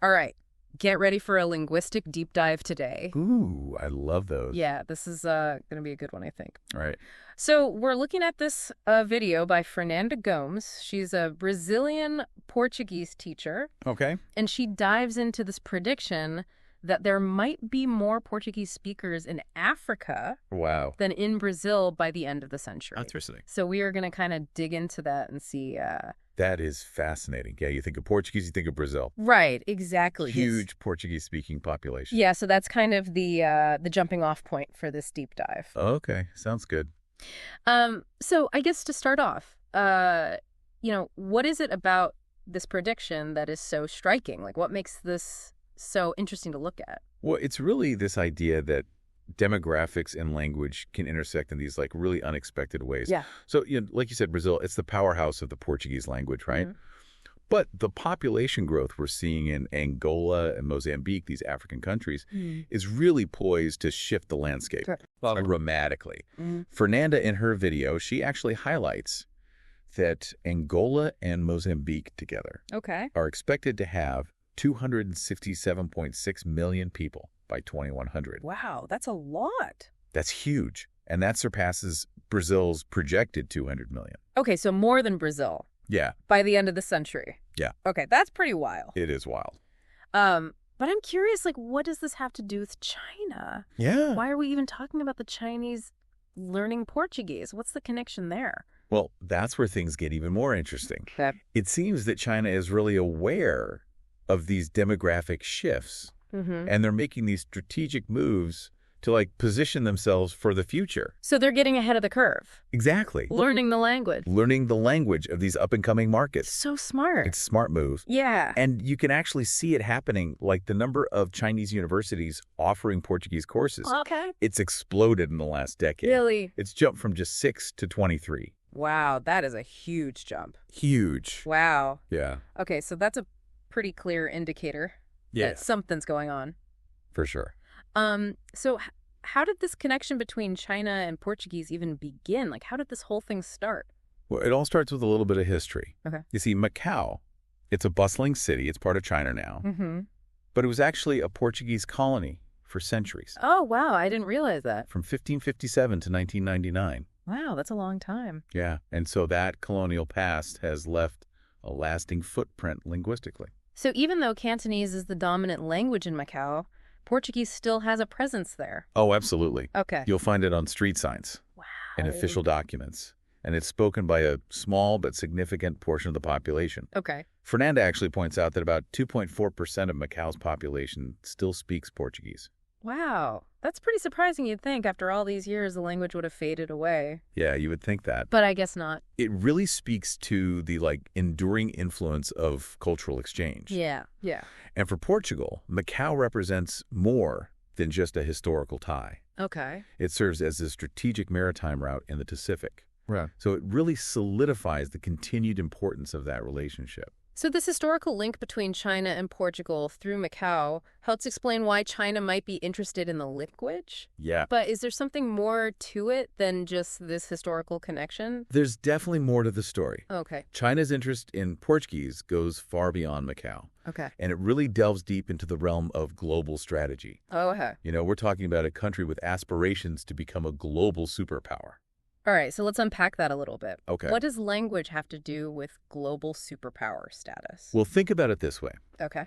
All right. Get ready for a linguistic deep dive today. Ooh, I love those. Yeah, this is going to be a good one, I think. All right. So we're looking at this video by Fernanda Gomes. She's a Brazilian Portuguese teacher, Okay. and she dives into this prediction that there might be more Portuguese speakers in Africa Wow. than in Brazil by the end of the century. Interesting. So we are going to kind of dig into that and see. That is fascinating. Yeah, you think of Portuguese, you think of Brazil. Right, exactly. Huge Portuguese-speaking population. Yeah, so that's kind of the jumping off point for this deep dive. Okay, sounds good. So I guess to start off, what is it about this prediction that is so striking? Like, what makes this so interesting to look at? Well, it's really this idea that demographics and language can intersect in these like really unexpected ways. Yeah. So, like you said, Brazil, it's the powerhouse of the Portuguese language, right? Mm-hmm. But the population growth we're seeing in Angola and Mozambique, these African countries, is really poised to shift the landscape dramatically. Mm-hmm. Fernanda, in her video, she actually highlights that Angola and Mozambique together are expected to have 267.6 million people by 2100. Wow, that's a lot. That's huge. And that surpasses Brazil's projected 200 million. Okay, so more than Brazil. Yeah. By the end of the century. Yeah. Okay, that's pretty wild. It is wild. But I'm curious, like, what does this have to do with China? Yeah. Why are we even talking about the Chinese learning Portuguese? What's the connection there? Well, that's where things get even more interesting. Okay. It seems that China is really aware of these demographic shifts, and they're making these strategic moves to like position themselves for the future. So they're getting ahead of the curve. Exactly. Learning the language. Learning the language of these up-and-coming markets. So smart. It's a smart move. Yeah. And you can actually see it happening, like the number of Chinese universities offering Portuguese courses. Okay. It's exploded in the last decade. Really? It's jumped from just 6 to 23. Wow, that is a huge jump. Huge. Wow. Yeah. Okay, so that's a pretty clear indicator that something's going on. For sure. So how did this connection between China and Portuguese even begin? Like, how did this whole thing start? Well, it all starts with a little bit of history. Okay. You see, Macau, it's a bustling city. It's part of China now. Mm-hmm. But it was actually a Portuguese colony for centuries. Oh, wow. I didn't realize that. From 1557 to 1999. Wow, that's a long time. Yeah. And so that colonial past has left a lasting footprint linguistically. So even though Cantonese is the dominant language in Macau, Portuguese still has a presence there. Oh, absolutely. Okay. You'll find it on street signs and official documents. And it's spoken by a small but significant portion of the population. Okay. Fernanda actually points out that about 2.4% of Macau's population still speaks Portuguese. Wow. That's pretty surprising, you'd think. After all these years, the language would have faded away. Yeah, you would think that. But I guess not. It really speaks to the enduring influence of cultural exchange. Yeah. And for Portugal, Macau represents more than just a historical tie. Okay. It serves as a strategic maritime route in the Pacific. Right. So it really solidifies the continued importance of that relationship. So this historical link between China and Portugal through Macau helps explain why China might be interested in the language. Yeah. But is there something more to it than just this historical connection? There's definitely more to the story. Okay. China's interest in Portuguese goes far beyond Macau. Okay. And it really delves deep into the realm of global strategy. Oh, okay. We're talking about a country with aspirations to become a global superpower. All right, so let's unpack that a little bit. Okay. What does language have to do with global superpower status? Well, think about it this way. Okay.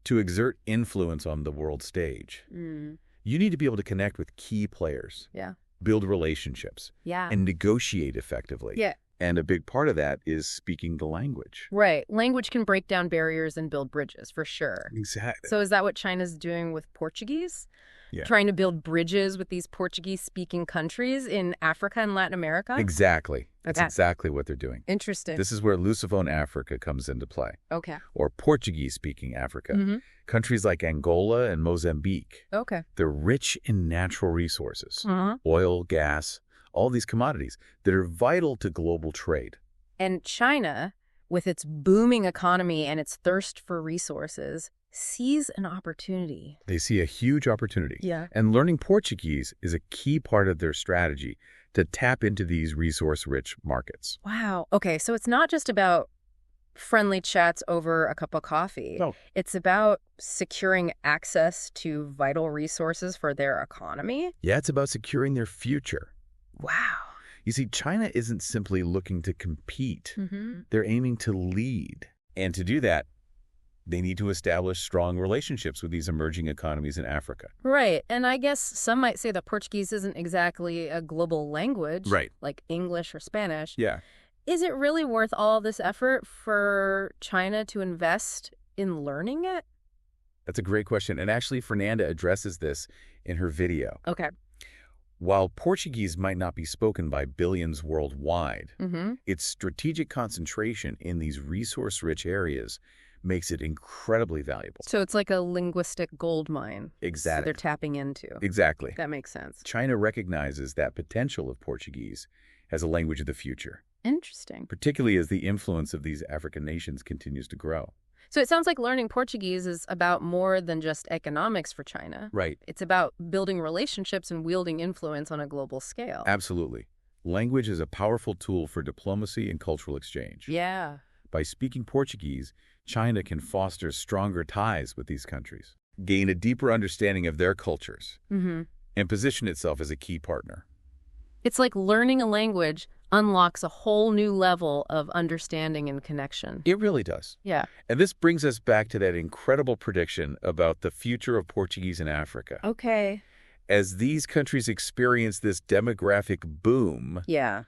To exert influence on the world stage, you need to be able to connect with key players. Yeah. Build relationships. Yeah. And negotiate effectively. Yeah. And a big part of that is speaking the language. Right. Language can break down barriers and build bridges, for sure. Exactly. So is that what China's doing with Portuguese? Yeah. Trying to build bridges with these Portuguese-speaking countries in Africa and Latin America? Exactly. That's exactly what they're doing. Interesting. This is where Lusophone Africa comes into play. Okay. Or Portuguese-speaking Africa. Countries like Angola and Mozambique. Okay. They're rich in natural resources. Oil, gas, all these commodities that are vital to global trade. And China, with its booming economy and its thirst for resources, sees an opportunity. They see a huge opportunity. Yeah. And learning Portuguese is a key part of their strategy to tap into these resource-rich markets. Wow. Okay, so it's not just about friendly chats over a cup of coffee. No. It's about securing access to vital resources for their economy. Yeah, it's about securing their future. Wow. You see, China isn't simply looking to compete. They're aiming to lead. And to do that, they need to establish strong relationships with these emerging economies in Africa. Right. And I guess some might say that Portuguese isn't exactly a global language, Right. like English or Spanish. Yeah. Is it really worth all this effort for China to invest in learning it? That's a great question. And actually, Fernanda addresses this in her video. Okay. While Portuguese might not be spoken by billions worldwide, its strategic concentration in these resource-rich areas makes it incredibly valuable. So it's like a linguistic gold mine. Exactly. So they're tapping into. Exactly. That makes sense. China recognizes that potential of Portuguese as a language of the future, Interesting. particularly as the influence of these African nations continues to grow. So it sounds like learning Portuguese is about more than just economics for China. Right. It's about building relationships and wielding influence on a global scale. Absolutely. Language is a powerful tool for diplomacy and cultural exchange. Yeah. By speaking Portuguese, China can foster stronger ties with these countries, gain a deeper understanding of their cultures, and position itself as a key partner. It's like learning a language unlocks a whole new level of understanding and connection. It really does. Yeah. And this brings us back to that incredible prediction about the future of Portuguese in Africa. Okay. As these countries experience this demographic boom, Yeah.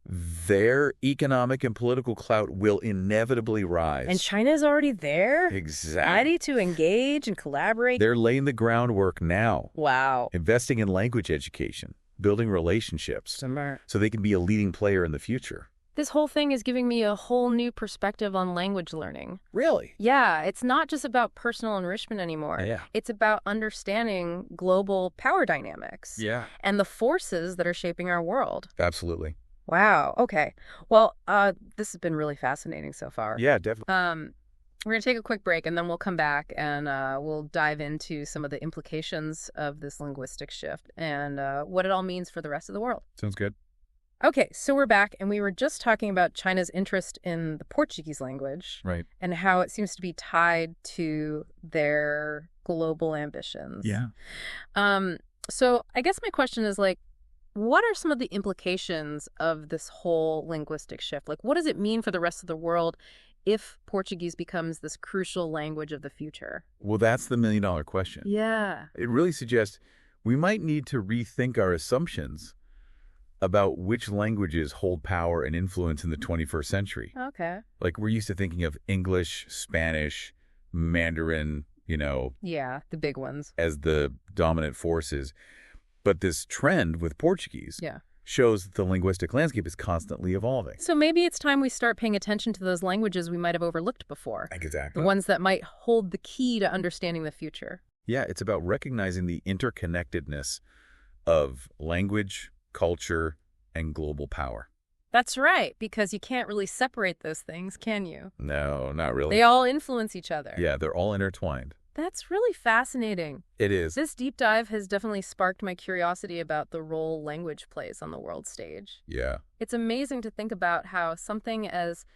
their economic and political clout will inevitably rise. And China's already there? Exactly. Ready to engage and collaborate? They're laying the groundwork now, Wow. investing in language education, building relationships, Smart. so they can be a leading player in the future. This whole thing is giving me a whole new perspective on language learning. Really? Yeah, it's not just about personal enrichment anymore. Yeah. It's about understanding global power dynamics. Yeah. And the forces that are shaping our world. Absolutely. Wow. Okay. Well, this has been really fascinating so far. Yeah, definitely. We're going to take a quick break, and then we'll come back and we'll dive into some of the implications of this linguistic shift and what it all means for the rest of the world. Sounds good. Okay, so we're back, and we were just talking about China's interest in the Portuguese language. Right. And how it seems to be tied to their global ambitions. Yeah. So I guess my question is, like, what are some of the implications of this whole linguistic shift? Like, what does it mean for the rest of the world if Portuguese becomes this crucial language of the future? Well, that's the million-dollar question. Yeah. It really suggests we might need to rethink our assumptions about which languages hold power and influence in the 21st century. Okay. Like, we're used to thinking of English, Spanish, Mandarin, Yeah, the big ones. as the dominant forces. But this trend with Portuguese shows that the linguistic landscape is constantly evolving. So maybe it's time we start paying attention to those languages we might have overlooked before. Exactly. The ones that might hold the key to understanding the future. Yeah, it's about recognizing the interconnectedness of language, culture, and global power. That's right, because you can't really separate those things, can you? No, not really. They all influence each other. Yeah, they're all intertwined. That's really fascinating. It is. This deep dive has definitely sparked my curiosity about the role language plays on the world stage. Yeah. It's amazing to think about how something as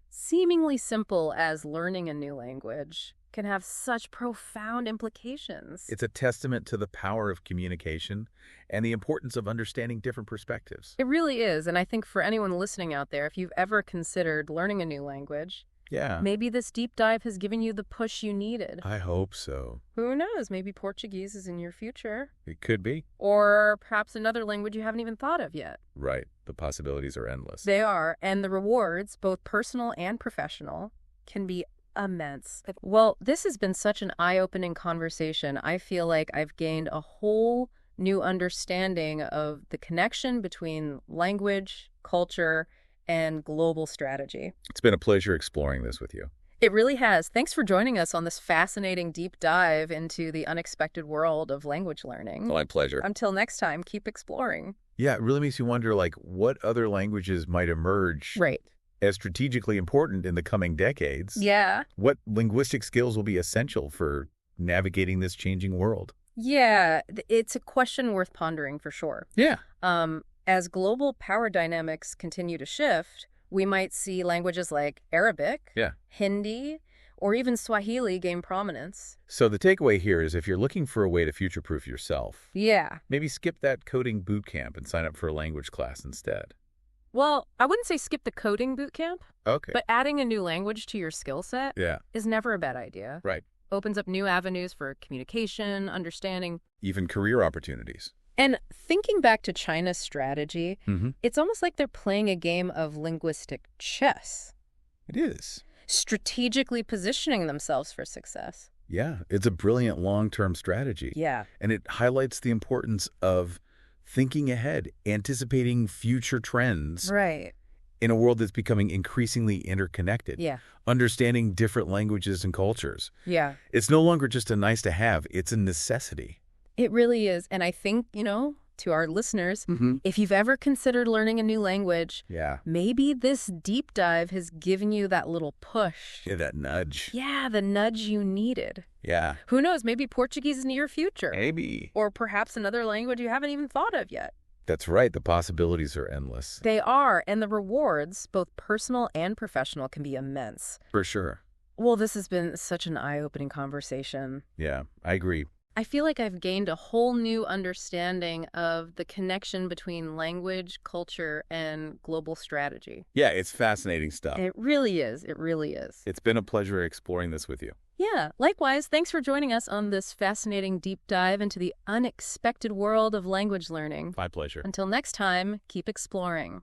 seemingly simple as learning a new language can have such profound implications. It's a testament to the power of communication and the importance of understanding different perspectives. It really is, and I think for anyone listening out there, if you've ever considered learning a new language, Yeah. maybe this deep dive has given you the push you needed. I hope so. Who knows? Maybe Portuguese is in your future. It could be. Or perhaps another language you haven't even thought of yet. Right. The possibilities are endless. They are, and the rewards, both personal and professional, can be immense. Well, this has been such an eye-opening conversation. I feel like I've gained a whole new understanding of the connection between language, culture, and global strategy. It's been a pleasure exploring this with you. It really has. Thanks for joining us on this fascinating deep dive into the unexpected world of language learning. My pleasure. Until next time, keep exploring. Yeah, it really makes you wonder, like, what other languages might emerge Right. as strategically important in the coming decades. Yeah. What linguistic skills will be essential for navigating this changing world? Yeah, it's a question worth pondering for sure. Yeah. As global power dynamics continue to shift, We might see languages like Arabic, Yeah. Hindi, or even Swahili gain prominence. So the takeaway here is if you're looking for a way to future-proof yourself, Yeah. maybe skip that coding boot camp and sign up for a language class instead. Well, I wouldn't say skip the coding boot camp, Okay. but adding a new language to your skill set Yeah. is never a bad idea. Right. Opens up new avenues for communication, understanding. Even career opportunities. And thinking back to China's strategy, Mm-hmm. it's almost like they're playing a game of linguistic chess, It is. strategically positioning themselves for success. Yeah, it's a brilliant long-term strategy. Yeah. And it highlights the importance of thinking ahead, anticipating future trends Right. in a world that's becoming increasingly interconnected. Yeah. Understanding different languages and cultures. Yeah. It's no longer just a nice to have, it's a necessity. It really is. And I think, to our listeners, Mm-hmm. if you've ever considered learning a new language, Yeah. maybe this deep dive has given you that little push. Yeah, that nudge. Yeah, the nudge you needed. Yeah. Who knows, maybe Portuguese is in your future. Maybe. Or perhaps another language you haven't even thought of yet. That's right. The possibilities are endless. They are, and the rewards, both personal and professional, can be immense. For sure. Well, this has been such an eye-opening conversation. Yeah, I agree. I feel like I've gained a whole new understanding of the connection between language, culture, and global strategy. Yeah, it's fascinating stuff. It really is. It really is. It's been a pleasure exploring this with you. Yeah, likewise, thanks for joining us on this fascinating deep dive into the unexpected world of language learning. My pleasure. Until next time, keep exploring.